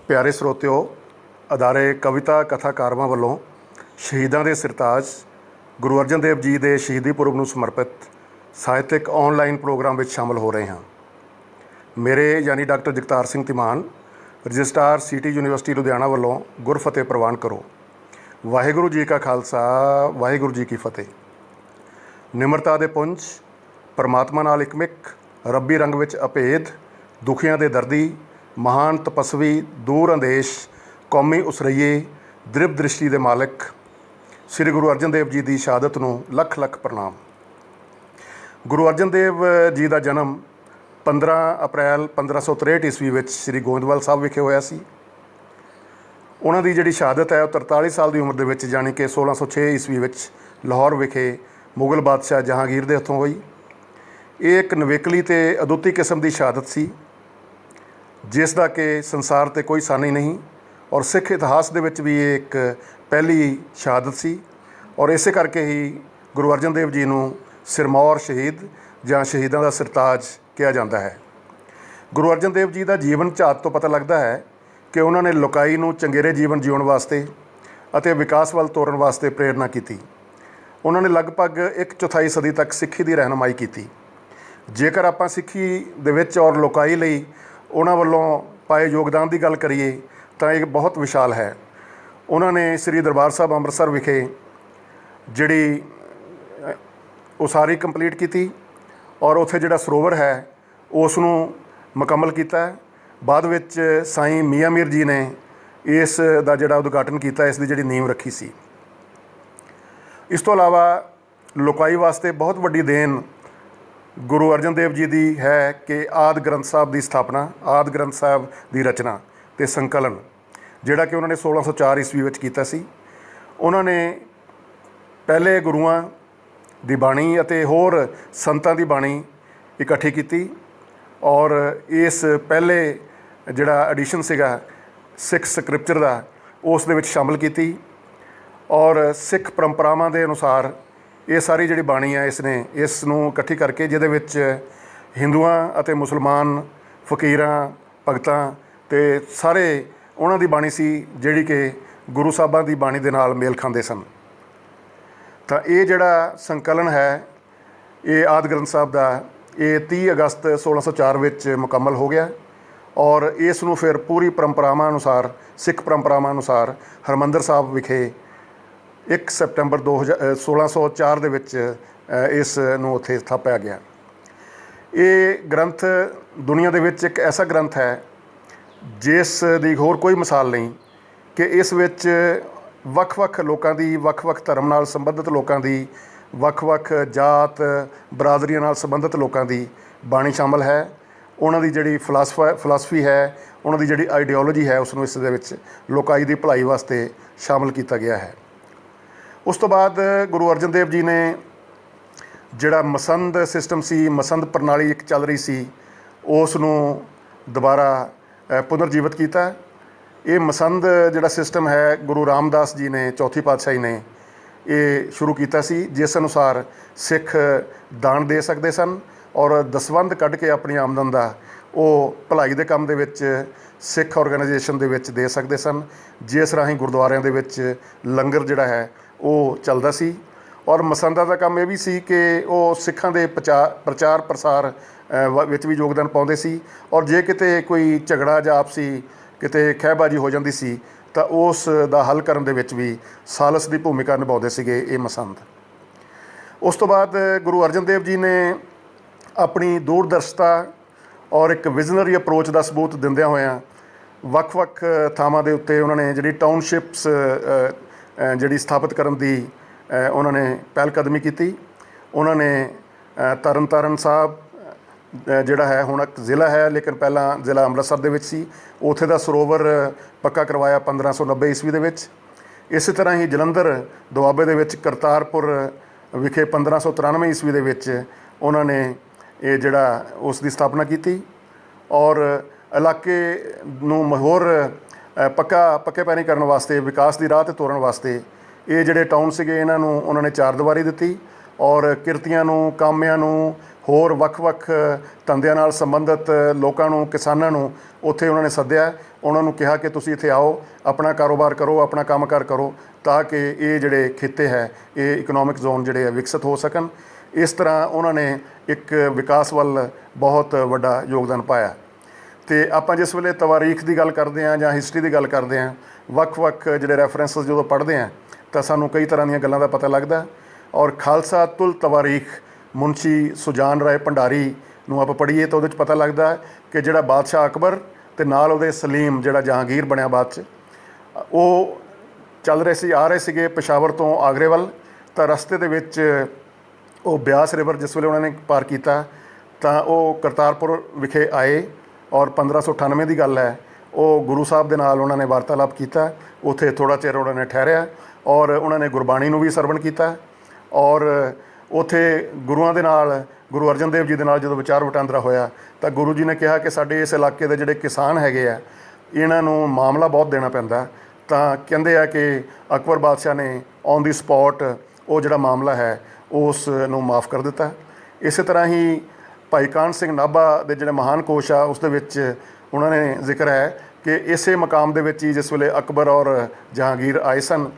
ਪਿਆਰੇ ਸਰੋਤਿਓ, ਅਦਾਰੇ ਕਵਿਤਾ ਕਥਾਕਾਰਾਂ ਵੱਲੋਂ ਸ਼ਹੀਦਾਂ ਦੇ ਸਿਰਤਾਜ ਗੁਰੂ ਅਰਜਨ ਦੇਵ ਜੀ ਦੇ ਸ਼ਹੀਦੀ ਪੁਰਬ ਨੂੰ ਸਮਰਪਿਤ ਸਾਹਿਤਕ ਆਨਲਾਈਨ ਪ੍ਰੋਗਰਾਮ ਵਿੱਚ ਸ਼ਾਮਲ ਹੋ ਰਹੇ ਹਾਂ। ਮੇਰੇ ਯਾਨੀ doctor Jagtar Singh Dhiman, registrar city university Ludhiana ਵੱਲੋਂ ਗੁਰਫਤਿਹ ਪ੍ਰਵਾਨ ਕਰੋ। ਵਾਹਿਗੁਰੂ ਜੀ ਕਾ ਖਾਲਸਾ, ਵਾਹਿਗੁਰੂ ਜੀ ਕੀ ਫਤਿਹ। ਨਿਮਰਤਾ ਦੇ ਪੁੰਜ, ਪਰਮਾਤਮਾ ਨਾਲ ਇਕਮਿਕ, ਰੱਬੀ ਰੰਗ ਵਿੱਚ ਅਭੇਦ, ਦੁਖੀਆਂ ਦੇ ਦਰਦੀ, ਮਹਾਨ ਤਪਸਵੀ, ਦੂਰ ਅੰਦੇਸ਼, ਕੌਮੀ ਉਸਰਈਏ, ਦ੍ਰਿਵ ਦ੍ਰਿਸ਼ਟੀ ਦੇ ਮਾਲਕ ਸ੍ਰੀ ਗੁਰੂ ਅਰਜਨ ਦੇਵ ਜੀ ਦੀ ਸ਼ਹਾਦਤ ਨੂੰ ਲੱਖ ਲੱਖ ਪ੍ਰਣਾਮ। ਗੁਰੂ ਅਰਜਨ ਦੇਵ ਜੀ ਦਾ ਜਨਮ 15 ਅਪ੍ਰੈਲ 1563 ਈਸਵੀ ਵਿੱਚ ਸ੍ਰੀ ਗੋਇੰਦਵਾਲ ਸਾਹਿਬ ਵਿਖੇ ਹੋਇਆ ਸੀ। ਉਹਨਾਂ ਦੀ ਜਿਹੜੀ ਸ਼ਹਾਦਤ ਹੈ ਉਹ 43 ਸਾਲ ਦੀ ਉਮਰ ਦੇ ਵਿੱਚ, ਜਾਣੀ ਕਿ 1606 ਈਸਵੀ ਵਿੱਚ ਲਾਹੌਰ ਵਿਖੇ ਮੁਗਲ ਬਾਦਸ਼ਾਹ ਜਹਾਂਗੀਰ ਦੇ ਹੱਥੋਂ ਹੋਈ। ਇਹ ਇੱਕ ਨਿਵੇਕਲੀ ਅਤੇ ਅਦੁੱਤੀ ਕਿਸਮ ਦੀ ਸ਼ਹਾਦਤ ਸੀ, ਜਿਸ ਦਾ ਕਿ ਸੰਸਾਰ 'ਤੇ ਕੋਈ ਸਾਨੀ ਨਹੀਂ, ਔਰ ਸਿੱਖ ਇਤਿਹਾਸ ਦੇ ਵਿੱਚ ਵੀ ਇਹ ਇੱਕ ਪਹਿਲੀ ਸ਼ਹਾਦਤ ਸੀ। ਔਰ ਇਸੇ ਕਰਕੇ ਹੀ ਗੁਰੂ ਅਰਜਨ ਦੇਵ ਜੀ ਨੂੰ ਸਿਰਮੌਰ ਸ਼ਹੀਦ ਜਾਂ ਸ਼ਹੀਦਾਂ ਦਾ ਸਿਰਤਾਜ ਕਿਹਾ ਜਾਂਦਾ ਹੈ। ਗੁਰੂ ਅਰਜਨ ਦੇਵ ਜੀ ਦਾ ਜੀਵਨ ਝਾਤ ਤੋਂ ਪਤਾ ਲੱਗਦਾ ਹੈ ਕਿ ਉਹਨਾਂ ਨੇ ਲੋਕਾਈ ਨੂੰ ਚੰਗੇਰੇ ਜੀਵਨ ਜਿਉਣ ਵਾਸਤੇ ਅਤੇ ਵਿਕਾਸ ਵੱਲ ਤੋਰਨ ਵਾਸਤੇ ਪ੍ਰੇਰਨਾ ਕੀਤੀ। ਉਹਨਾਂ ਨੇ ਲਗਭਗ 1/4 ਸਦੀ ਤੱਕ ਸਿੱਖੀ ਦੀ ਰਹਿਨੁਮਾਈ ਕੀਤੀ। ਜੇਕਰ ਆਪਾਂ ਸਿੱਖੀ ਦੇ ਵਿੱਚ ਔਰ ਲੋਕਾਈ ਲਈ ਉਹਨਾਂ ਵੱਲੋਂ ਪਾਏ ਯੋਗਦਾਨ ਦੀ ਗੱਲ ਕਰੀਏ ਤਾਂ ਇਹ ਬਹੁਤ ਵਿਸ਼ਾਲ ਹੈ। ਉਹਨਾਂ ਨੇ ਸ੍ਰੀ ਦਰਬਾਰ ਸਾਹਿਬ ਅੰਮ੍ਰਿਤਸਰ ਵਿਖੇ ਜਿਹੜੀ ਉਸਾਰੀ ਕੰਪਲੀਟ ਕੀਤੀ ਔਰ ਉੱਥੇ ਜਿਹੜਾ ਸਰੋਵਰ ਹੈ ਉਸ ਨੂੰ ਮੁਕੰਮਲ ਕੀਤਾ। ਬਾਅਦ ਵਿੱਚ ਸਾਈਂ ਮੀਆਂ ਮੀਰ ਜੀ ਨੇ ਇਸ ਦਾ ਜਿਹੜਾ ਉਦਘਾਟਨ ਕੀਤਾ, ਇਸ ਦੀ ਜਿਹੜੀ ਨੀਂਹ ਰੱਖੀ ਸੀ। ਇਸ ਤੋਂ ਇਲਾਵਾ ਲੋਕਾਈ ਵਾਸਤੇ ਬਹੁਤ ਵੱਡੀ ਦੇਣ ਗੁਰੂ ਅਰਜਨ ਦੇਵ ਜੀ ਦੀ ਹੈ ਕਿ ਆਦਿ ਗ੍ਰੰਥ ਸਾਹਿਬ ਦੀ ਸਥਾਪਨਾ, ਆਦਿ ਗ੍ਰੰਥ ਸਾਹਿਬ ਦੀ ਰਚਨਾ ਅਤੇ ਸੰਕਲਨ, ਜਿਹੜਾ ਕਿ ਉਹਨਾਂ ਨੇ 1604 ਈਸਵੀ ਵਿੱਚ ਕੀਤਾ ਸੀ। ਉਹਨਾਂ ਨੇ ਪਹਿਲੇ ਗੁਰੂਆਂ ਦੀ ਬਾਣੀ ਅਤੇ ਹੋਰ ਸੰਤਾਂ ਦੀ ਬਾਣੀ ਇਕੱਠੀ ਕੀਤੀ ਔਰ ਇਸ ਪਹਿਲੇ ਜਿਹੜਾ ਐਡੀਸ਼ਨ ਸੀਗਾ ਸਿੱਖ ਸਕ੍ਰਿਪਚਰ ਦਾ, ਉਸ ਦੇ ਵਿੱਚ ਸ਼ਾਮਲ ਕੀਤੀ। ਔਰ ਸਿੱਖ ਪਰੰਪਰਾਵਾਂ ਦੇ ਅਨੁਸਾਰ ਇਹ ਸਾਰੀ ਜਿਹੜੀ ਬਾਣੀ ਹੈ ਇਸ ਨੂੰ ਇਕੱਠੀ ਕਰਕੇ, ਜਿਹਦੇ ਵਿੱਚ ਹਿੰਦੂਆਂ ਅਤੇ ਮੁਸਲਮਾਨ ਫਕੀਰਾਂ, ਭਗਤਾਂ ਅਤੇ ਸਾਰੇ ਉਹਨਾਂ ਦੀ ਬਾਣੀ ਸੀ, ਜਿਹੜੀ ਕਿ ਗੁਰੂ ਸਾਹਿਬਾਂ ਦੀ ਬਾਣੀ ਦੇ ਨਾਲ ਮੇਲ ਖਾਂਦੇ ਸਨ। ਤਾਂ ਇਹ ਜਿਹੜਾ ਸੰਕਲਨ ਹੈ ਇਹ ਆਦਿ ਗ੍ਰੰਥ ਸਾਹਿਬ ਦਾ, ਇਹ 30 ਅਗਸਤ 1604 ਵਿੱਚ ਮੁਕੰਮਲ ਹੋ ਗਿਆ ਔਰ ਇਸ ਨੂੰ ਫਿਰ ਪੂਰੀ ਪਰੰਪਰਾਵਾਂ ਅਨੁਸਾਰ, ਸਿੱਖ ਪਰੰਪਰਾਵਾਂ ਅਨੁਸਾਰ ਹਰਿਮੰਦਰ ਸਾਹਿਬ ਵਿਖੇ 1 ਸਤੰਬਰ 1604 ਦੇ ਵਿੱਚ ਇਸ ਨੂੰ ਉੱਥੇ ਸਥਾਪਿਆ ਗਿਆ। ਇਹ ਗ੍ਰੰਥ ਦੁਨੀਆ ਦੇ ਵਿੱਚ ਇੱਕ ਐਸਾ ਗ੍ਰੰਥ ਹੈ ਜਿਸ ਦੀ ਹੋਰ ਕੋਈ ਮਿਸਾਲ ਨਹੀਂ ਕਿ ਇਸ ਵਿੱਚ ਵੱਖ-ਵੱਖ ਲੋਕਾਂ ਦੀ, ਵੱਖ-ਵੱਖ ਧਰਮ ਨਾਲ ਸੰਬੰਧਿਤ ਲੋਕਾਂ ਦੀ, ਵੱਖ-ਵੱਖ ਜਾਤ ਬਰਾਦਰੀਆਂ ਨਾਲ ਸੰਬੰਧਿਤ ਲੋਕਾਂ ਦੀ ਬਾਣੀ ਸ਼ਾਮਲ ਹੈ। ਉਹਨਾਂ ਦੀ ਜਿਹੜੀ ਫਿਲਾਸਫੀ ਹੈ, ਉਹਨਾਂ ਦੀ ਜਿਹੜੀ ਆਈਡੀਓਲੋਜੀ ਹੈ, ਉਸ ਨੂੰ ਇਸ ਦੇ ਵਿੱਚ ਲੋਕਾਈ ਦੀ ਭਲਾਈ ਵਾਸਤੇ ਸ਼ਾਮਲ ਕੀਤਾ ਗਿਆ ਹੈ। ਉਸ ਤੋਂ ਬਾਅਦ ਗੁਰੂ ਅਰਜਨ ਦੇਵ ਜੀ ਨੇ ਜਿਹੜਾ ਮਸੰਦ ਸਿਸਟਮ ਸੀ, ਮਸੰਦ ਪ੍ਰਣਾਲੀ ਇੱਕ ਚੱਲ ਰਹੀ ਸੀ, ਉਸ ਨੂੰ ਦੁਬਾਰਾ ਪੁਨਰ ਜੀਵਿਤ ਕੀਤਾ। ਇਹ ਮਸੰਦ ਜਿਹੜਾ ਸਿਸਟਮ ਹੈ, ਗੁਰੂ ਰਾਮਦਾਸ ਜੀ ਨੇ, ਚੌਥੀ ਪਾਤਸ਼ਾਹੀ ਨੇ ਇਹ ਸ਼ੁਰੂ ਕੀਤਾ ਸੀ, ਜਿਸ ਅਨੁਸਾਰ ਸਿੱਖ ਦਾਨ ਦੇ ਸਕਦੇ ਸਨ ਔਰ ਦਸਵੰਧ ਕੱਢ ਕੇ ਆਪਣੀ ਆਮਦਨ ਦਾ ਉਹ ਭਲਾਈ ਦੇ ਕੰਮ ਦੇ ਵਿੱਚ ਸਿੱਖ ਆਰਗੇਨਾਈਜੇਸ਼ਨ ਦੇ ਵਿੱਚ ਦੇ ਸਕਦੇ ਸਨ, ਜਿਸ ਰਾਹੀਂ ਗੁਰਦੁਆਰਿਆਂ ਦੇ ਵਿੱਚ ਲੰਗਰ ਜਿਹੜਾ ਹੈ ਉਹ ਚੱਲਦਾ ਸੀ। ਔਰ ਮਸੰਦਾਂ ਦਾ ਕੰਮ ਇਹ ਵੀ ਸੀ ਕਿ ਉਹ ਸਿੱਖਾਂ ਦੇ ਪ੍ਰਚਾਰ ਪ੍ਰਸਾਰ ਵਿੱਚ ਵੀ ਯੋਗਦਾਨ ਪਾਉਂਦੇ ਸੀ ਔਰ ਜੇ ਕਿਤੇ ਕੋਈ ਝਗੜਾ ਜਾਂ ਆਪਸੀ ਕਿਤੇ ਖਹਿਬਾਜ਼ੀ ਹੋ ਜਾਂਦੀ ਸੀ ਤਾਂ ਉਸ ਦਾ ਹੱਲ ਕਰਨ ਦੇ ਵਿੱਚ ਵੀ ਸਾਲਸ ਦੀ ਭੂਮਿਕਾ ਨਿਭਾਉਂਦੇ ਸੀਗੇ ਇਹ ਮਸੰਦ। ਉਸ ਤੋਂ ਬਾਅਦ ਗੁਰੂ ਅਰਜਨ ਦੇਵ ਜੀ ਨੇ ਆਪਣੀ ਦੂਰਦਰਸ਼ਤਾ ਔਰ ਇੱਕ ਵਿਜ਼ਨਰੀ ਅਪਰੋਚ ਦਾ ਸਬੂਤ ਦਿੰਦਿਆਂ ਹੋਇਆਂ ਵੱਖ-ਵੱਖ ਥਾਵਾਂ ਦੇ ਉੱਤੇ ਉਹਨਾਂ ਨੇ ਜਿਹੜੀ ਟਾਊਨਸ਼ਿਪਸ ਜਿਹੜੀ ਸਥਾਪਿਤ ਕਰਨ ਦੀ ਉਹਨਾਂ ਨੇ ਪਹਿਲ ਕਦਮੀ ਕੀਤੀ। ਉਹਨਾਂ ਨੇ ਤਰਨ ਤਾਰਨ ਸਾਹਿਬ ਜਿਹੜਾ ਹੈ ਹੁਣ ਇੱਕ ਜ਼ਿਲ੍ਹਾ ਹੈ, ਲੇਕਿਨ ਪਹਿਲਾਂ ਜ਼ਿਲ੍ਹਾ ਅੰਮ੍ਰਿਤਸਰ ਦੇ ਵਿੱਚ ਸੀ, ਉੱਥੇ ਦਾ ਸਰੋਵਰ ਪੱਕਾ ਕਰਵਾਇਆ 1590 ਈਸਵੀ ਦੇ ਵਿੱਚ। ਇਸੇ ਤਰ੍ਹਾਂ ਹੀ ਜਲੰਧਰ ਦੁਆਬੇ ਦੇ ਵਿੱਚ ਕਰਤਾਰਪੁਰ ਵਿਖੇ 1593 ਈਸਵੀ ਦੇ ਵਿੱਚ ਉਹਨਾਂ ਨੇ ਇਹ ਜਿਹੜਾ ਉਸ ਦੀ ਸਥਾਪਨਾ ਕੀਤੀ ਔਰ ਇਲਾਕੇ ਨੂੰ ਹੋਰ ਪੱਕੇ ਪੈਣੀ ਕਰਨ ਵਾਸਤੇ, ਵਿਕਾਸ ਦੀ ਰਾਹ 'ਤੇ ਤੋਰਨ ਵਾਸਤੇ ਇਹ ਜਿਹੜੇ ਟਾਊਨ ਸੀਗੇ ਇਹਨਾਂ ਨੂੰ ਉਹਨਾਂ ਨੇ ਚਾਰ ਦੀਵਾਰੀ ਦਿੱਤੀ ਔਰ ਕਿਰਤੀਆਂ ਨੂੰ, ਕਾਮਿਆਂ ਨੂੰ, ਹੋਰ ਵੱਖ-ਵੱਖ ਧੰਦਿਆਂ ਨਾਲ ਸੰਬੰਧਿਤ ਲੋਕਾਂ ਨੂੰ, ਕਿਸਾਨਾਂ ਨੂੰ ਉੱਥੇ ਉਹਨਾਂ ਨੇ ਸੱਦਿਆ ਉਹਨਾਂ ਨੂੰ ਕਿਹਾ ਕਿ ਤੁਸੀਂ ਇੱਥੇ ਆਓ, ਆਪਣਾ ਕਾਰੋਬਾਰ ਕਰੋ, ਆਪਣਾ ਕੰਮਕਾਰ ਕਰੋ, ਤਾਂ ਕਿ ਇਹ ਜਿਹੜੇ ਖਿੱਤੇ ਹੈ ਇਹ ਇਕਨੋਮਿਕ ਜ਼ੋਨ ਜਿਹੜੇ ਹੈ ਵਿਕਸਿਤ ਹੋ ਸਕਣ। ਇਸ ਤਰ੍ਹਾਂ ਉਹਨਾਂ ਨੇ ਇੱਕ ਵਿਕਾਸ ਵੱਲ ਬਹੁਤ ਵੱਡਾ ਯੋਗਦਾਨ ਪਾਇਆ। ਅਤੇ ਆਪਾਂ ਜਿਸ ਵੇਲੇ ਤਵਾਰੀਖ ਦੀ ਗੱਲ ਕਰਦੇ ਹਾਂ ਜਾਂ ਹਿਸਟਰੀ ਦੀ ਗੱਲ ਕਰਦੇ ਹਾਂ, ਵੱਖ-ਵੱਖ ਜਿਹੜੇ ਰੈਫਰੈਂਸਸ ਜਦੋਂ ਪੜ੍ਹਦੇ ਹਾਂ ਤਾਂ ਸਾਨੂੰ ਕਈ ਤਰ੍ਹਾਂ ਦੀਆਂ ਗੱਲਾਂ ਦਾ ਪਤਾ ਲੱਗਦਾ। ਔਰ ਖਾਲਸਾ ਤੁਲ ਤਵਾਰੀਖ ਮੁਨਸ਼ੀ ਸੁਜਾਨ ਰਾਏ ਭੰਡਾਰੀ ਨੂੰ ਆਪਾਂ ਪੜ੍ਹੀਏ ਤਾਂ ਉਹਦੇ 'ਚ ਪਤਾ ਲੱਗਦਾ ਕਿ ਜਿਹੜਾ ਬਾਦਸ਼ਾਹ ਅਕਬਰ ਅਤੇ ਨਾਲ ਉਹਦੇ ਸਲੀਮ ਜਿਹੜਾ ਜਹਾਂਗੀਰ ਬਣਿਆ ਬਾਅਦ 'ਚ, ਉਹ ਚੱਲ ਰਹੇ ਸੀ, ਆ ਰਹੇ ਸੀਗੇ ਪੇਸ਼ਾਵਰ ਤੋਂ ਆਗਰੇ ਵੱਲ। ਤਾਂ ਰਸਤੇ ਦੇ ਵਿੱਚ ਉਹ ਬਿਆਸ ਰਿਵਰ ਜਿਸ ਵੇਲੇ ਉਹਨਾਂ ਨੇ ਪਾਰ ਕੀਤਾ ਤਾਂ ਉਹ ਕਰਤਾਰਪੁਰ ਵਿਖੇ ਆਏ। ਔਰ 1598 ਦੀ ਗੱਲ ਹੈ, ਉਹ ਗੁਰੂ ਸਾਹਿਬ ਦੇ ਨਾਲ ਉਹਨਾਂ ਨੇ ਵਾਰਤਾਲਾਪ ਕੀਤਾ। ਉੱਥੇ ਥੋੜ੍ਹਾ ਚਿਰ ਉਹਨਾਂ ਨੇ ਠਹਿਰਿਆ ਔਰ ਉਹਨਾਂ ਨੇ ਗੁਰਬਾਣੀ ਨੂੰ ਵੀ ਸਰਵਣ ਕੀਤਾ। ਔਰ ਉੱਥੇ ਗੁਰੂਆਂ ਦੇ ਨਾਲ, ਗੁਰੂ ਅਰਜਨ ਦੇਵ ਜੀ ਦੇ ਨਾਲ ਜਦੋਂ ਵਿਚਾਰ ਵਟਾਂਦਰਾ ਹੋਇਆ ਤਾਂ ਗੁਰੂ ਜੀ ਨੇ ਕਿਹਾ ਕਿ ਸਾਡੇ ਇਸ ਇਲਾਕੇ ਦੇ ਜਿਹੜੇ ਕਿਸਾਨ ਹੈਗੇ ਆ, ਇਹਨਾਂ ਨੂੰ ਮਾਮਲਾ ਬਹੁਤ ਦੇਣਾ ਪੈਂਦਾ। ਤਾਂ ਕਹਿੰਦੇ ਆ ਕਿ ਅਕਬਰ ਬਾਦਸ਼ਾਹ ਨੇ ਔਨ ਦੀ ਸਪੌਟ ਉਹ ਜਿਹੜਾ ਮਾਮਲਾ ਹੈ ਉਸ ਨੂੰ ਮਾफ़ ਕਰ ਦਿੱਤਾ। ਇਸੇ ਤਰ੍ਹਾਂ ਹੀ ਭਾਈ ਕਾਹਨ ਸਿੰਘ ਨਾਭਾ ਦੇ ਜਿਹੜੇ ਮਹਾਨ ਕੋਸ਼ ਆ ਉਸ ਦੇ ਵਿੱਚ ਉਹਨਾਂ ਨੇ ਜ਼ਿਕਰ ਹੈ ਕਿ ਇਸੇ ਮਕਾਮ ਦੇ ਵਿੱਚ ਹੀ ਜਿਸ ਵੇਲੇ ਅਕਬਰ ਔਰ ਜਹਾਂਗੀਰ ਆਏ ਸਨ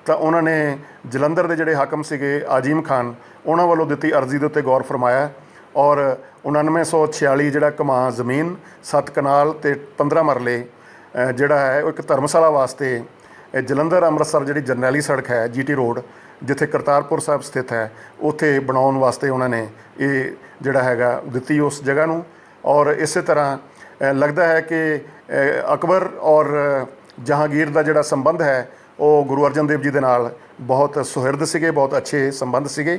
ਤਾਂ ਉਹਨਾਂ ਨੇ ਜਲੰਧਰ ਦੇ ਜਿਹੜੇ ਹਾਕਮ ਸੀਗੇ ਆਜੀਮ ਖਾਨ, ਉਹਨਾਂ ਵੱਲੋਂ ਦਿੱਤੀ ਅਰਜ਼ੀ ਦੇ ਉੱਤੇ ਗੌਰ ਫਰਮਾਇਆ। ਔਰ 9946 ਜਿਹੜਾ ਕਮਾਂ ਜ਼ਮੀਨ 7 ਕਨਾਲ ਅਤੇ 15 ਮਰਲੇ ਜਿਹੜਾ ਹੈ ਉਹ ਇੱਕ ਧਰਮਸ਼ਾਲਾ ਵਾਸਤੇ ਜਲੰਧਰ ਅੰਮ੍ਰਿਤਸਰ ਜਿਹੜੀ ਜਰਨੈਲੀ ਸੜਕ ਹੈ GT ਰੋਡ, ਜਿੱਥੇ ਕਰਤਾਰਪੁਰ ਸਾਹਿਬ ਸਥਿਤ ਹੈ, ਉੱਥੇ ਬਣਾਉਣ ਵਾਸਤੇ ਉਹਨਾਂ ਨੇ ਇਹ ਜਿਹੜਾ ਹੈਗਾ ਦਿੱਤੀ ਉਸ ਜਗ੍ਹਾ ਨੂੰ। ਔਰ ਇਸੇ ਤਰ੍ਹਾਂ ਲੱਗਦਾ ਹੈ ਕਿ ਅਕਬਰ ਔਰ ਜਹਾਂਗੀਰ ਦਾ ਜਿਹੜਾ ਸੰਬੰਧ ਹੈ ਉਹ ਗੁਰੂ ਅਰਜਨ ਦੇਵ ਜੀ ਦੇ ਨਾਲ ਬਹੁਤ ਸੁਹਿਰਦ ਸੀਗੇ, ਬਹੁਤ ਅੱਛੇ ਸੰਬੰਧ ਸੀਗੇ।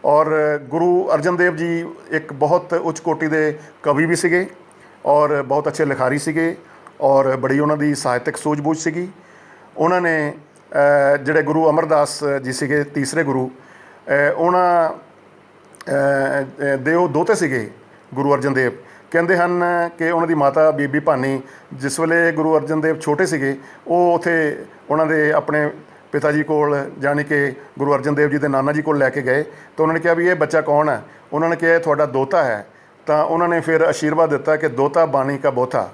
ਔਰ ਗੁਰੂ ਅਰਜਨ ਦੇਵ ਜੀ ਇੱਕ ਬਹੁਤ ਉੱਚ ਕੋਟੀ ਦੇ ਕਵੀ ਵੀ ਸੀਗੇ ਔਰ ਬਹੁਤ ਅੱਛੇ ਲਿਖਾਰੀ ਸੀਗੇ ਔਰ ਬੜੀ ਉਹਨਾਂ ਦੀ ਸਾਹਿਤਕ ਸੂਝ-ਬੂਝ ਸੀਗੀ। ਉਹਨਾਂ ਨੇ ਜਿਹੜੇ ਗੁਰੂ ਅਮਰਦਾਸ ਜੀ ਸੀਗੇ, ਤੀਸਰੇ ਗੁਰੂ, ਉਹਨਾਂ ਦੇ ਉਹ ਦੋਤੇ ਸੀਗੇ ਗੁਰੂ ਅਰਜਨ ਦੇਵ। ਕਹਿੰਦੇ ਹਨ ਕਿ ਉਹਨਾਂ ਦੀ ਮਾਤਾ ਬੀਬੀ ਭਾਨੀ, ਜਿਸ ਵੇਲੇ ਗੁਰੂ ਅਰਜਨ ਦੇਵ ਛੋਟੇ ਸੀਗੇ, ਉਹ ਉੱਥੇ ਉਹਨਾਂ ਦੇ ਆਪਣੇ ਪਿਤਾ ਜੀ ਕੋਲ, ਜਾਣੀ ਕਿ ਗੁਰੂ ਅਰਜਨ ਦੇਵ ਜੀ ਦੇ ਨਾਨਾ ਜੀ ਕੋਲ ਲੈ ਕੇ ਗਏ। ਤਾਂ ਉਹਨਾਂ ਨੇ ਕਿਹਾ ਵੀ ਇਹ ਬੱਚਾ ਕੌਣ ਹੈ? ਉਹਨਾਂ ਨੇ ਕਿਹਾ ਇਹ ਤੁਹਾਡਾ ਦੋਤਾ ਹੈ। ਤਾਂ ਉਹਨਾਂ ਨੇ ਫਿਰ ਆਸ਼ੀਰਵਾਦ ਦਿੱਤਾ ਕਿ ਦੋਤਾ ਬਾਣੀ ਕਾ ਬੋਥਾ,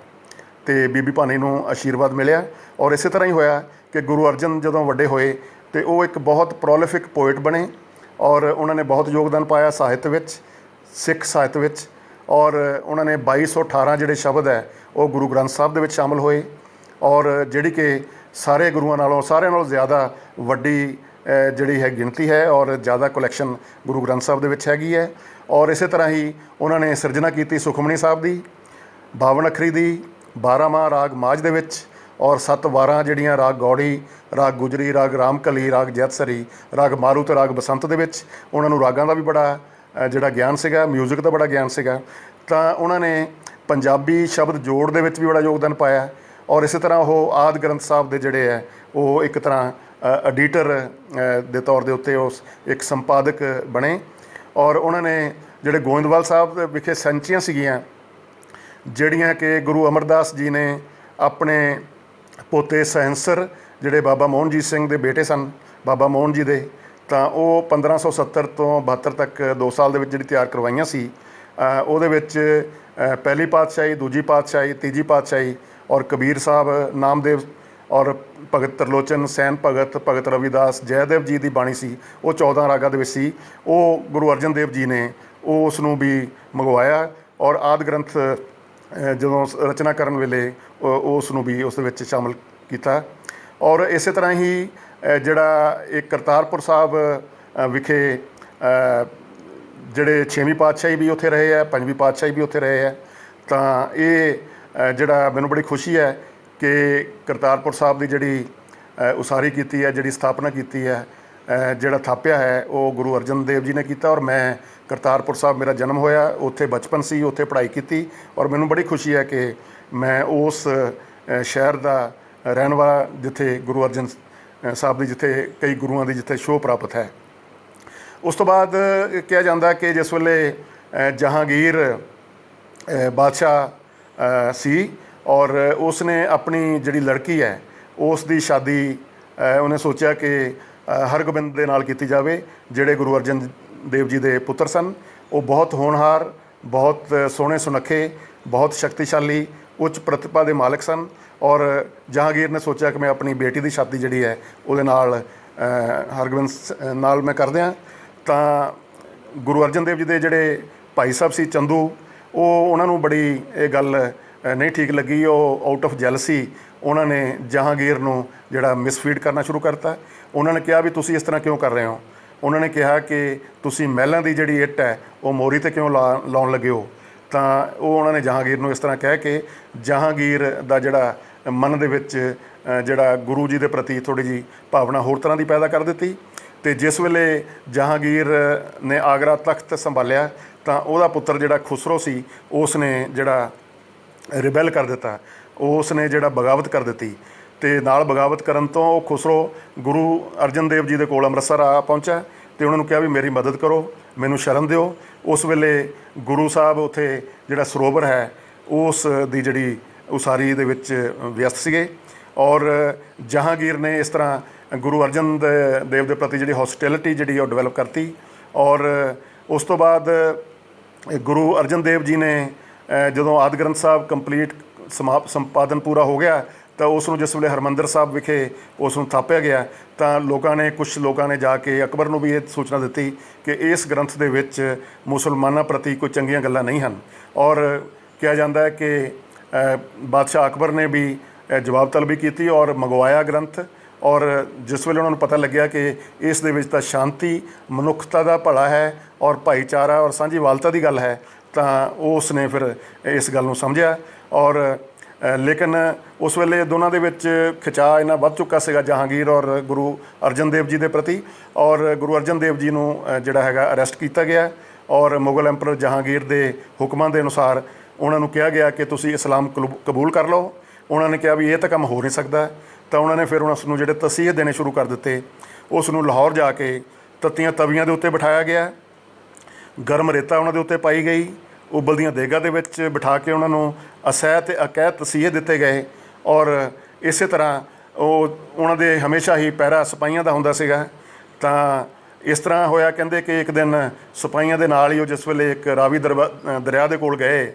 ਅਤੇ ਬੀਬੀ ਭਾਨੀ ਨੂੰ ਆਸ਼ੀਰਵਾਦ ਮਿਲਿਆ। ਔਰ ਇਸੇ ਤਰ੍ਹਾਂ ਹੀ ਹੋਇਆ ਕਿ ਗੁਰੂ ਅਰਜਨ ਜਦੋਂ ਵੱਡੇ ਹੋਏ ਅਤੇ ਉਹ ਇੱਕ ਬਹੁਤ ਪ੍ਰੋਲੀਫਿਕ ਪੋਇਟ ਬਣੇ ਔਰ ਉਹਨਾਂ ਨੇ ਬਹੁਤ ਯੋਗਦਾਨ ਪਾਇਆ ਸਾਹਿਤ ਵਿੱਚ, ਸਿੱਖ ਸਾਹਿਤ ਵਿੱਚ। ਔਰ ਉਹਨਾਂ ਨੇ 2218 ਜਿਹੜੇ ਸ਼ਬਦ ਹੈ ਉਹ ਗੁਰੂ ਗ੍ਰੰਥ ਸਾਹਿਬ ਦੇ ਵਿੱਚ ਸ਼ਾਮਲ ਹੋਏ। ਔਰ ਜਿਹੜੀ ਕਿ ਸਾਰੇ ਗੁਰੂਆਂ ਨਾਲੋਂ, ਸਾਰਿਆਂ ਨਾਲੋਂ ਜ਼ਿਆਦਾ ਵੱਡੀ ਜਿਹੜੀ ਹੈ ਗਿਣਤੀ ਹੈ ਔਰ ਜ਼ਿਆਦਾ ਕਲੈਕਸ਼ਨ ਗੁਰੂ ਗ੍ਰੰਥ ਸਾਹਿਬ ਦੇ ਵਿੱਚ ਹੈਗੀ ਹੈ। ਔਰ ਇਸੇ ਤਰ੍ਹਾਂ ਹੀ ਉਹਨਾਂ ਨੇ ਸਿਰਜਣਾ ਕੀਤੀ ਸੁਖਮਨੀ ਸਾਹਿਬ ਦੀ, 52 ਅੱਖਰੀ ਦੀ, 12 ਮਾਹ ਰਾਗ ਮਾਝ ਦੇ ਵਿੱਚ, ਔਰ 7 ਵਾਰਾਂ ਜਿਹੜੀਆਂ ਰਾਗ ਗੌੜੀ, ਰਾਗ ਗੁਜਰੀ, ਰਾਗ ਰਾਮਕਲੀ, ਰਾਗ ਜੈਤਸਰੀ, ਰਾਗ ਮਾਰੂ ਅਤੇ ਰਾਗ ਬਸੰਤ ਦੇ ਵਿੱਚ। ਉਹਨਾਂ ਨੂੰ ਰਾਗਾਂ ਦਾ ਵੀ ਬੜਾ ਜਿਹੜਾ ਗਿਆਨ ਸੀਗਾ, ਮਿਊਜ਼ਿਕ ਦਾ ਬੜਾ ਗਿਆਨ ਸੀਗਾ। ਤਾਂ ਉਹਨਾਂ ਨੇ ਪੰਜਾਬੀ ਸ਼ਬਦ ਜੋੜ ਦੇ ਵਿੱਚ ਵੀ ਬੜਾ ਯੋਗਦਾਨ ਪਾਇਆ। ਔਰ ਇਸੇ ਤਰ੍ਹਾਂ ਉਹ ਆਦਿ ਗ੍ਰੰਥ ਸਾਹਿਬ ਦੇ ਜਿਹੜੇ ਹੈ ਉਹ ਇੱਕ ਤਰ੍ਹਾਂ ਐਡੀਟਰ ਦੇ ਤੌਰ ਦੇ ਉੱਤੇ ਉਸ ਇੱਕ ਸੰਪਾਦਕ ਬਣੇ। ਔਰ ਉਹਨਾਂ ਨੇ ਜਿਹੜੇ ਗੋਇੰਦਵਾਲ ਸਾਹਿਬ ਵਿਖੇ ਸੰਚੀਆਂ ਸੀਗੀਆਂ, ਜਿਹੜੀਆਂ ਕਿ ਗੁਰੂ ਅਮਰਦਾਸ ਜੀ ਨੇ ਆਪਣੇ ਪੋਤੇ ਸਹਿੰਸਰ ਜਿਹੜੇ ਬਾਬਾ ਮੋਹਨਜੀਤ ਸਿੰਘ ਦੇ ਬੇਟੇ ਸਨ, ਬਾਬਾ ਮੋਹਨ ਜੀ ਦੇ, ਤਾਂ ਉਹ 1570 ਤੋਂ 72 ਤੱਕ 2 ਸਾਲ ਦੇ ਵਿੱਚ ਜਿਹੜੀ ਤਿਆਰ ਕਰਵਾਈਆਂ ਸੀ। ਉਹਦੇ ਵਿੱਚ ਪਹਿਲੀ ਪਾਤਸ਼ਾਹੀ, ਦੂਜੀ ਪਾਤਸ਼ਾਹੀ, ਤੀਜੀ ਪਾਤਸ਼ਾਹੀ ਔਰ ਕਬੀਰ ਸਾਹਿਬ, ਨਾਮਦੇਵ ਔਰ ਭਗਤ ਤਰਲੋਚਨ, ਸੈਨ ਭਗਤ, ਭਗਤ ਰਵਿਦਾਸ, ਜੈਦੇਵ ਜੀ ਦੀ ਬਾਣੀ ਸੀ, ਉਹ 14 ਰਾਗਾਂ ਦੇ ਵਿੱਚ ਸੀ। ਉਹ ਗੁਰੂ ਅਰਜਨ ਦੇਵ ਜੀ ਨੇ ਉਸ ਨੂੰ ਵੀ ਮੰਗਵਾਇਆ ਔਰ ਆਦਿ ਗ੍ਰੰਥ ਜਦੋਂ ਰਚਨਾ ਕਰਨ ਵੇਲੇ ਉਸ ਨੂੰ ਵੀ ਉਸ ਦੇ ਵਿੱਚ ਸ਼ਾਮਲ ਕੀਤਾ। ਔਰ ਇਸੇ ਤਰ੍ਹਾਂ ਹੀ ਜਿਹੜਾ ਇਹ ਕਰਤਾਰਪੁਰ ਸਾਹਿਬ ਵਿਖੇ ਜਿਹੜੇ 6ਵੀਂ ਪਾਤਸ਼ਾਹੀ ਵੀ ਉੱਥੇ ਰਹੇ ਹੈ, 5ਵੀਂ ਪਾਤਸ਼ਾਹੀ ਵੀ ਉੱਥੇ ਰਹੇ ਹੈ। ਤਾਂ ਇਹ ਜਿਹੜਾ ਮੈਨੂੰ ਬੜੀ ਖੁਸ਼ੀ ਹੈ ਕਿ ਕਰਤਾਰਪੁਰ ਸਾਹਿਬ ਦੀ ਜਿਹੜੀ ਉਸਾਰੀ ਕੀਤੀ ਹੈ, ਜਿਹੜੀ ਸਥਾਪਨਾ ਕੀਤੀ ਹੈ, ਜਿਹੜਾ ਥਾਪਿਆ ਹੈ, ਉਹ ਗੁਰੂ ਅਰਜਨ ਦੇਵ ਜੀ ਨੇ ਕੀਤਾ। ਔਰ ਮੈਂ ਕਰਤਾਰਪੁਰ ਸਾਹਿਬ, ਮੇਰਾ ਜਨਮ ਹੋਇਆ ਉੱਥੇ, ਬਚਪਨ ਸੀ, ਉੱਥੇ ਪੜ੍ਹਾਈ ਕੀਤੀ। ਔਰ ਮੈਨੂੰ ਬੜੀ ਖੁਸ਼ੀ ਹੈ ਕਿ ਮੈਂ ਉਸ ਸ਼ਹਿਰ ਦਾ ਰਹਿਣ ਵਾਲਾ ਜਿੱਥੇ ਗੁਰੂ ਅਰਜਨ ਸਾਹਿਬ ਦੀ, ਜਿੱਥੇ ਕਈ ਗੁਰੂਆਂ ਦੀ ਜਿੱਥੇ ਛੋਹ ਪ੍ਰਾਪਤ ਹੈ। ਉਸ ਤੋਂ ਬਾਅਦ ਕਿਹਾ ਜਾਂਦਾ ਕਿ ਜਿਸ ਵੇਲੇ ਜਹਾਂਗੀਰ ਬਾਦਸ਼ਾਹ ਸੀ ਔਰ ਉਸ ਨੇ ਆਪਣੀ ਜਿਹੜੀ ਲੜਕੀ ਹੈ ਉਸ ਦੀ ਸ਼ਾਦੀ ਉਹਨੇ ਸੋਚਿਆ ਕਿ ਹਰਗੋਬਿੰਦ ਦੇ ਨਾਲ ਕੀਤੀ ਜਾਵੇ, ਜਿਹੜੇ ਗੁਰੂ ਅਰਜਨ ਦੇਵ ਜੀ ਦੇ ਪੁੱਤਰ ਸਨ। ਉਹ ਬਹੁਤ ਹੋਣਹਾਰ, ਬਹੁਤ ਸੋਹਣੇ ਸੁਨੱਖੇ, ਬਹੁਤ ਸ਼ਕਤੀਸ਼ਾਲੀ, ਉੱਚ ਪ੍ਰਤਿਭਾ ਦੇ ਮਾਲਕ ਸਨ। ਔਰ ਜਹਾਂਗੀਰ ਨੇ ਸੋਚਿਆ ਕਿ ਮੈਂ ਆਪਣੀ ਬੇਟੀ ਦੀ ਸ਼ਾਦੀ ਜਿਹੜੀ ਹੈ ਉਹਦੇ ਨਾਲ ਹਰਗੋਬਿੰਦ ਨਾਲ ਮੈਂ ਕਰ ਦਿਆਂ। ਤਾਂ ਗੁਰੂ ਅਰਜਨ ਦੇਵ ਜੀ ਦੇ ਜਿਹੜੇ ਭਾਈ ਸਾਹਿਬ ਸੀ ਚੰਦੂ, ਉਹ ਉਹਨਾਂ ਨੂੰ ਬੜੀ ਇਹ ਗੱਲ ਨਹੀਂ ਠੀਕ ਲੱਗੀ। ਉਹ ਆਊਟ ਆਫ ਜੈਲਸੀ ਉਹਨਾਂ ਨੇ ਜਹਾਂਗੀਰ ਨੂੰ ਜਿਹੜਾ ਮਿਸਫੀਡ ਕਰਨਾ ਸ਼ੁਰੂ ਕਰਤਾ। ਉਹਨਾਂ ਨੇ ਕਿਹਾ ਵੀ ਤੁਸੀਂ ਇਸ ਤਰ੍ਹਾਂ ਕਿਉਂ ਕਰ ਰਹੇ ਹੋ। ਉਹਨਾਂ ਨੇ ਕਿਹਾ ਕਿ ਤੁਸੀਂ ਮਹਿਲਾਂ ਦੀ ਜਿਹੜੀ ਇੱਟ ਹੈ ਉਹ ਮੋਰੀ 'ਤੇ ਕਿਉਂ ਲਾਉਣ ਲੱਗੇ ਹੋ। ਤਾਂ ਉਹ ਉਹਨਾਂ ਨੇ ਜਹਾਂਗੀਰ ਨੂੰ ਇਸ ਤਰ੍ਹਾਂ ਕਹਿ ਕੇ ਜਹਾਂਗੀਰ ਦਾ ਜਿਹੜਾ ਮਨ ਦੇ ਵਿੱਚ ਜਿਹੜਾ ਗੁਰੂ ਜੀ ਦੇ ਪ੍ਰਤੀ ਥੋੜ੍ਹੀ ਜਿਹੀ ਭਾਵਨਾ ਹੋਰ ਤਰ੍ਹਾਂ ਦੀ ਪੈਦਾ ਕਰ ਦਿੱਤੀ। ਅਤੇ ਜਿਸ ਵੇਲੇ ਜਹਾਂਗੀਰ ਨੇ ਆਗਰਾ ਤਖਤ ਸੰਭਾਲਿਆ ਤਾਂ ਉਹਦਾ ਪੁੱਤਰ ਜਿਹੜਾ ਖੁਸਰੋ ਸੀ ਉਸ ਨੇ ਜਿਹੜਾ ਰਿਬੈਲ ਕਰ ਦਿੱਤਾ, ਉਸ ਨੇ ਜਿਹੜਾ ਬਗਾਵਤ ਕਰ ਦਿੱਤੀ। ਅਤੇ ਨਾਲ ਬਗਾਵਤ ਕਰਨ ਤੋਂ ਉਹ ਖੁਸਰੋ ਗੁਰੂ ਅਰਜਨ ਦੇਵ ਜੀ ਦੇ ਕੋਲ ਅੰਮ੍ਰਿਤਸਰ ਆ ਪਹੁੰਚਾ ਅਤੇ ਉਹਨਾਂ ਨੂੰ ਕਿਹਾ ਵੀ ਮੇਰੀ ਮਦਦ ਕਰੋ, ਮੈਨੂੰ ਸ਼ਰਨ ਦਿਓ। ਉਸ ਵੇਲੇ ਗੁਰੂ ਸਾਹਿਬ ਉੱਥੇ ਜਿਹੜਾ ਸਰੋਵਰ ਹੈ ਉਸ ਦੀ ਜਿਹੜੀ ਉਸਾਰੀ ਦੇ ਵਿੱਚ ਵਿਅਸਤ ਸੀਗੇ। ਔਰ ਜਹਾਂਗੀਰ ਨੇ ਇਸ ਤਰ੍ਹਾਂ ਗੁਰੂ ਅਰਜਨ ਦੇਵ ਦੇ ਪ੍ਰਤੀ ਜਿਹੜੀ ਹੌਸਟੈਲਿਟੀ ਜਿਹੜੀ ਉਹ ਡਿਵੈਲਪ ਕਰਤੀ। ਔਰ ਉਸ ਤੋਂ ਬਾਅਦ ਗੁਰੂ ਅਰਜਨ ਦੇਵ ਜੀ ਨੇ ਜਦੋਂ ਆਦਿ ਗ੍ਰੰਥ ਸਾਹਿਬ ਕੰਪਲੀਟ ਸੰਪਾਦਨ ਪੂਰਾ ਹੋ ਗਿਆ ਤਾਂ ਉਸ ਨੂੰ ਜਿਸ ਵੇਲੇ ਹਰਿਮੰਦਰ ਸਾਹਿਬ ਵਿਖੇ ਉਸ ਨੂੰ ਥਾਪਿਆ ਗਿਆ ਤਾਂ ਕੁਛ ਲੋਕਾਂ ਨੇ ਜਾ ਕੇ ਅਕਬਰ ਨੂੰ ਵੀ ਇਹ ਸੂਚਨਾ ਦਿੱਤੀ ਕਿ ਇਸ ਗ੍ਰੰਥ ਦੇ ਵਿੱਚ ਮੁਸਲਮਾਨਾਂ ਪ੍ਰਤੀ ਕੋਈ ਚੰਗੀਆਂ ਗੱਲਾਂ ਨਹੀਂ ਹਨ। ਔਰ ਕਿਹਾ ਜਾਂਦਾ ਹੈ ਕਿ ਬਾਦਸ਼ਾਹ ਅਕਬਰ ਨੇ ਵੀ ਜਵਾਬ ਤਲਬੀ ਕੀਤੀ ਔਰ ਮੰਗਵਾਇਆ ਗ੍ਰੰਥ। ਔਰ ਜਿਸ ਵੇਲੇ ਉਹਨਾਂ ਨੂੰ ਪਤਾ ਲੱਗਿਆ ਕਿ ਇਸ ਦੇ ਵਿੱਚ ਤਾਂ ਸ਼ਾਂਤੀ, ਮਨੁੱਖਤਾ ਦਾ ਭਲਾ ਹੈ ਔਰ ਭਾਈਚਾਰਾ ਔਰ ਸਾਂਝੀਵਾਲਤਾ ਦੀ ਗੱਲ ਹੈ ਤਾਂ ਉਸ ਨੇ ਫਿਰ ਇਸ ਗੱਲ ਨੂੰ ਸਮਝਿਆ। ਔਰ ਲੇਕਿਨ ਉਸ ਵੇਲੇ ਦੋਨਾਂ ਦੇ ਵਿੱਚ ਖਿਚਾਅ ਇੰਨਾ ਵੱਧ ਚੁੱਕਾ ਸੀਗਾ ਜਹਾਂਗੀਰ ਔਰ ਗੁਰੂ ਅਰਜਨ ਦੇਵ ਜੀ ਦੇ ਪ੍ਰਤੀ। ਔਰ ਗੁਰੂ ਅਰਜਨ ਦੇਵ ਜੀ ਨੂੰ ਜਿਹੜਾ ਹੈਗਾ ਅਰੈਸਟ ਕੀਤਾ ਗਿਆ ਔਰ ਮੁਗਲ ਐਂਪਰਰ ਜਹਾਂਗੀਰ ਦੇ ਹੁਕਮਾਂ ਦੇ ਅਨੁਸਾਰ ਉਹਨਾਂ ਨੂੰ ਕਿਹਾ ਗਿਆ ਕਿ ਤੁਸੀਂ ਇਸਲਾਮ ਕਬੂਲ ਕਰ ਲਓ। ਉਹਨਾਂ ਨੇ ਕਿਹਾ ਵੀ ਇਹ ਤਾਂ ਕੰਮ ਹੋ ਨਹੀਂ ਸਕਦਾ। ਤਾਂ ਉਹਨਾਂ ਨੇ ਫਿਰ ਉਸ ਨੂੰ ਜਿਹੜੇ ਤਸੀਹੇ ਦੇਣੇ ਸ਼ੁਰੂ ਕਰ ਦਿੱਤੇ। ਉਸ ਨੂੰ ਲਾਹੌਰ ਜਾ ਕੇ ਤੱਤੀਆਂ ਤਵੀਆਂ ਦੇ ਉੱਤੇ ਬਿਠਾਇਆ ਗਿਆ, ਗਰਮ ਰੇਤਾ ਉਹਨਾਂ ਦੇ ਉੱਤੇ ਪਾਈ ਗਈ, ਉਬਲਦੀਆਂ ਦੇਗਾਂ ਦੇ ਵਿੱਚ ਬਿਠਾ ਕੇ ਉਹਨਾਂ ਨੂੰ ਅਸਹਿ ਅਤੇ ਅਕਹਿ ਤਸੀਹੇ ਦਿੱਤੇ ਗਏ। ਔਰ ਇਸੇ ਤਰ੍ਹਾਂ ਉਹਨਾਂ ਦੇ ਹਮੇਸ਼ਾ ਹੀ ਪਹਿਰਾ ਸਿਪਾਹੀਆਂ ਦਾ ਹੁੰਦਾ ਸੀਗਾ। ਤਾਂ ਇਸ ਤਰ੍ਹਾਂ ਹੋਇਆ ਕਹਿੰਦੇ ਕਿ ਇੱਕ ਦਿਨ ਸਿਪਾਹੀਆਂ ਦੇ ਨਾਲ ਹੀ ਉਹ ਜਿਸ ਵੇਲੇ ਇੱਕ ਰਾਵੀ ਦਰਿਆ ਦੇ ਕੋਲ ਗਏ,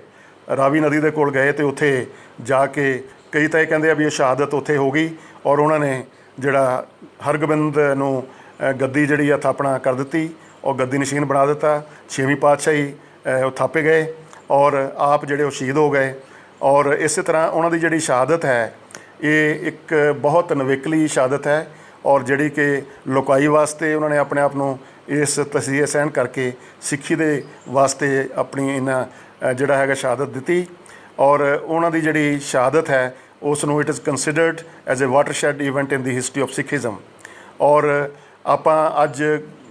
ਰਾਵੀ ਨਦੀ ਦੇ ਕੋਲ ਗਏ, ਅਤੇ ਉੱਥੇ ਜਾ ਕੇ ਕਈ ਤਾਂ ਇਹ ਕਹਿੰਦੇ ਆ ਵੀ ਇਹ ਸ਼ਹਾਦਤ ਉੱਥੇ ਹੋ ਗਈ। ਔਰ ਉਹਨਾਂ ਨੇ ਜਿਹੜਾ ਹਰਗੋਬਿੰਦ ਨੂੰ ਗੱਦੀ ਜਿਹੜੀ ਆ ਥਾਪਣਾ ਕਰ ਦਿੱਤੀ, ਉਹ ਗੱਦੀ ਨਸ਼ੀਨ ਬਣਾ ਦਿੱਤਾ। 6ਵੀਂ ਪਾਤਸ਼ਾਹੀ ਉਹ ਥਾਪੇ ਗਏ ਔਰ ਆਪ ਜਿਹੜੇ ਉਹ ਸ਼ਹੀਦ ਹੋ ਗਏ। ਔਰ ਇਸੇ ਤਰ੍ਹਾਂ ਉਹਨਾਂ ਦੀ ਜਿਹੜੀ ਸ਼ਹਾਦਤ ਹੈ ਇਹ ਇੱਕ ਬਹੁਤ ਨਵੇਕਲੀ ਸ਼ਹਾਦਤ ਹੈ ਔਰ ਜਿਹੜੀ ਕਿ ਲੋਕਾਈ ਵਾਸਤੇ ਉਹਨਾਂ ਨੇ ਆਪਣੇ ਆਪ ਨੂੰ ਇਸ ਤਸੀਹੇ ਸਹਿਣ ਕਰਕੇ ਸਿੱਖੀ ਦੇ ਵਾਸਤੇ ਆਪਣੀ ਇਹਨਾਂ ਜਿਹੜਾ ਹੈਗਾ ਸ਼ਹਾਦਤ ਦਿੱਤੀ। ਔਰ ਉਹਨਾਂ ਦੀ ਜਿਹੜੀ ਸ਼ਹਾਦਤ ਹੈ ਉਸ ਨੂੰ it is considered as a watershed event in the history of Sikhism. ਔਰ ਆਪਾਂ ਅੱਜ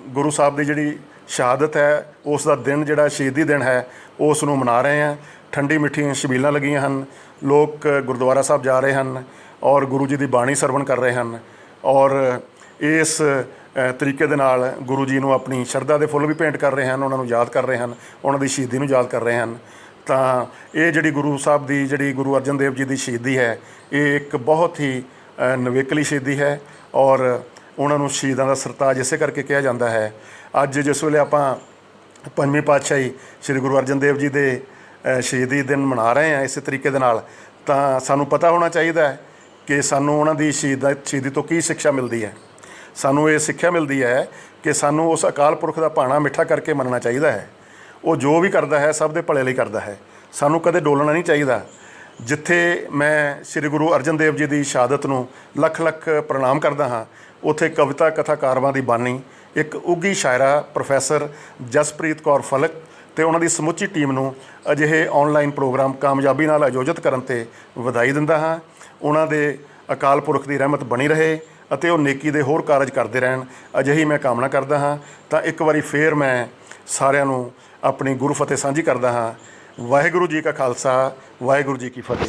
ਗੁਰੂ ਸਾਹਿਬ ਦੀ ਜਿਹੜੀ ਸ਼ਹਾਦਤ ਹੈ ਉਸ ਦਾ ਦਿਨ ਜਿਹੜਾ ਸ਼ਹੀਦੀ ਦਿਨ ਹੈ ਉਸ ਨੂੰ ਮਨਾ ਰਹੇ ਹਾਂ। ਠੰਡੀ ਮਿੱਠੀਆਂ ਛਬੀਲਾਂ ਲੱਗੀਆਂ ਹਨ, ਲੋਕ ਗੁਰਦੁਆਰਾ ਸਾਹਿਬ ਜਾ ਰਹੇ ਹਨ ਔਰ ਗੁਰੂ ਜੀ ਦੀ ਬਾਣੀ ਸਰਵਣ ਕਰ ਰਹੇ ਹਨ। ਔਰ ਇਸ ਤਰੀਕੇ ਦੇ ਨਾਲ ਗੁਰੂ ਜੀ ਨੂੰ ਆਪਣੀ ਸ਼ਰਧਾ ਦੇ ਫੁੱਲ ਵੀ ਭੇਂਟ ਕਰ ਰਹੇ ਹਨ, ਉਹਨਾਂ ਨੂੰ ਯਾਦ ਕਰ ਰਹੇ ਹਨ, ਉਹਨਾਂ ਦੀ ਸ਼ਹੀਦੀ ਨੂੰ ਯਾਦ ਕਰ ਰਹੇ ਹਨ। ਤਾਂ ਇਹ ਜਿਹੜੀ ਗੁਰੂ ਸਾਹਿਬ ਦੀ ਜਿਹੜੀ ਗੁਰੂ ਅਰਜਨ ਦੇਵ ਜੀ ਦੀ ਸ਼ਹੀਦੀ ਹੈ ਇਹ ਇੱਕ ਬਹੁਤ ਹੀ ਨਵੇਕਲੀ ਸ਼ਹੀਦੀ ਹੈ ਔਰ ਉਹਨਾਂ ਨੂੰ ਸ਼ਹੀਦਾਂ ਦਾ ਸਰਤਾਜ ਇਸੇ ਕਰਕੇ ਕਿਹਾ ਜਾਂਦਾ ਹੈ। ਅੱਜ ਜਿਸ ਵੇਲੇ ਆਪਾਂ ਪੰਜਵੀਂ ਪਾਤਸ਼ਾਹੀ ਸ੍ਰੀ ਗੁਰੂ ਅਰਜਨ ਦੇਵ ਜੀ ਦੇ ਸ਼ਹੀਦੀ ਦਿਨ ਮਨਾ ਰਹੇ ਹਾਂ ਇਸੇ ਤਰੀਕੇ ਦੇ ਨਾਲ, ਤਾਂ ਸਾਨੂੰ ਪਤਾ ਹੋਣਾ ਚਾਹੀਦਾ ਹੈ ਕਿ ਸਾਨੂੰ ਉਹਨਾਂ ਦੀ ਸ਼ਹੀਦੀ ਤੋਂ ਕੀ ਸਿੱਖਿਆ ਮਿਲਦੀ ਹੈ। ਸਾਨੂੰ ਇਹ ਸਿੱਖਿਆ ਮਿਲਦੀ ਹੈ ਕਿ ਸਾਨੂੰ ਉਸ ਅਕਾਲ ਪੁਰਖ ਦਾ ਭਾਣਾ ਮਿੱਠਾ ਕਰਕੇ ਮੰਨਣਾ ਚਾਹੀਦਾ ਹੈ। ਉਹ ਜੋ ਵੀ ਕਰਦਾ ਹੈ ਸਭ ਦੇ ਭਲੇ ਲਈ ਕਰਦਾ ਹੈ, ਸਾਨੂੰ ਕਦੇ ਡੋਲਣਾ ਨਹੀਂ ਚਾਹੀਦਾ। ਜਿੱਥੇ ਮੈਂ ਸ੍ਰੀ ਗੁਰੂ ਅਰਜਨ ਦੇਵ ਜੀ ਦੀ ਸ਼ਹਾਦਤ ਨੂੰ ਲੱਖ ਲੱਖ ਪ੍ਰਣਾਮ ਕਰਦਾ ਹਾਂ, ਉੱਥੇ ਕਵਿਤਾ ਕਥਾਕਾਰਾਂ ਦੀ ਬਾਨੀ ਇੱਕ ਉੱਘੀ ਸ਼ਾਇਰਾ ਪ੍ਰੋਫੈਸਰ ਜਸਪ੍ਰੀਤ ਕੌਰ ਫਲਕ ਅਤੇ ਉਹਨਾਂ ਦੀ ਸਮੁੱਚੀ ਟੀਮ ਨੂੰ ਅਜਿਹੇ ਔਨਲਾਈਨ ਪ੍ਰੋਗਰਾਮ ਕਾਮਯਾਬੀ ਨਾਲ ਆਯੋਜਿਤ ਕਰਨ 'ਤੇ ਵਧਾਈ ਦਿੰਦਾ ਹਾਂ। ਉਹਨਾਂ ਦੇ ਅਕਾਲ ਪੁਰਖ ਦੀ ਰਹਿਮਤ ਬਣੀ ਰਹੇ ਅਤੇ ਉਹ ਨੇਕੀ ਦੇ ਹੋਰ ਕਾਰਜ ਕਰਦੇ ਰਹਿਣ, ਅਜਿਹੀ ਮੈਂ ਕਾਮਨਾ ਕਰਦਾ ਹਾਂ। ਤਾਂ ਇੱਕ ਵਾਰੀ ਫੇਰ ਮੈਂ ਸਾਰਿਆਂ ਨੂੰ ਆਪਣੀ ਗੁਰੂ ਫਤਿਹ ਸਾਂਝੀ ਕਰਦਾ ਹਾਂ। ਵਾਹਿਗੁਰੂ ਜੀ ਕਾ ਖਾਲਸਾ, ਵਾਹਿਗੁਰੂ ਜੀ ਕੀ ਫਤਿਹ।